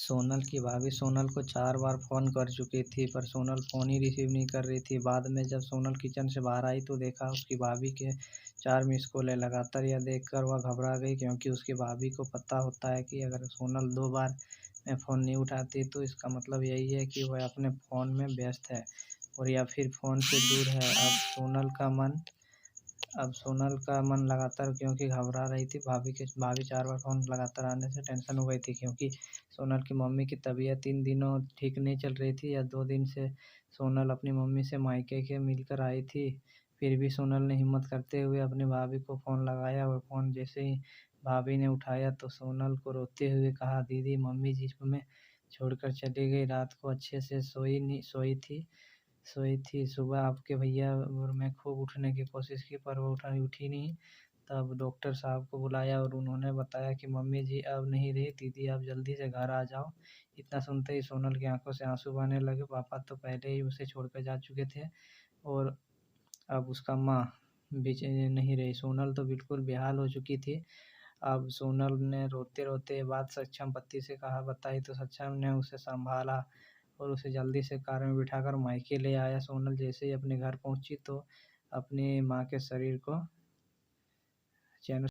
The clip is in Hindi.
सोनल की भाभी सोनल को 4 बार फ़ोन कर चुकी थी, पर सोनल फ़ोन ही रिसीव नहीं कर रही थी। बाद में जब सोनल किचन से बाहर आई तो देखा उसकी भाभी के 4 मिस्ड कॉल है लगातार। यह देखकर वह घबरा गई, क्योंकि उसकी भाभी को पता होता है कि अगर सोनल 2 बार में फ़ोन नहीं उठाती तो इसका मतलब यही है कि वह अपने फ़ोन में व्यस्त है और या फिर फ़ोन से दूर है। अब सोनल का मन लगातार, क्योंकि घबरा रही थी, भाभी 4 बार फ़ोन लगातार आने से टेंशन हो गई थी, क्योंकि सोनल की मम्मी की तबीयत इन दिनों ठीक नहीं चल रही थी। या 2 दिन से सोनल अपनी मम्मी से मायके के मिलकर आई थी। फिर भी सोनल ने हिम्मत करते हुए अपनी भाभी को फ़ोन लगाया और फ़ोन जैसे ही भाभी ने उठाया तो सोनल को रोते हुए कहा, दीदी मम्मी जी हमें छोड़कर चली गई, रात को अच्छे से सोई थी। सुबह आपके भैया और मैं खूब उठने की कोशिश की, पर वो उठी नहीं। तब डॉक्टर साहब को बुलाया और उन्होंने बताया कि मम्मी जी अब नहीं रही, दीदी आप जल्दी से घर आ जाओ। इतना सुनते ही सोनल की आंखों से आंसू बहने लगे। पापा तो पहले ही उसे छोड़कर जा चुके थे और अब उसका माँ भी नहीं रही। सोनल तो बिल्कुल बेहाल हो चुकी थी। अब सोनल ने रोते रोते बात सक्षम पति से बताई तो सक्षम ने उसे संभाला और उसे जल्दी से कार में बिठाकर मायके ले आया। सोनल जैसे ही अपने घर पहुंची तो अपनी माँ के शरीर को चैन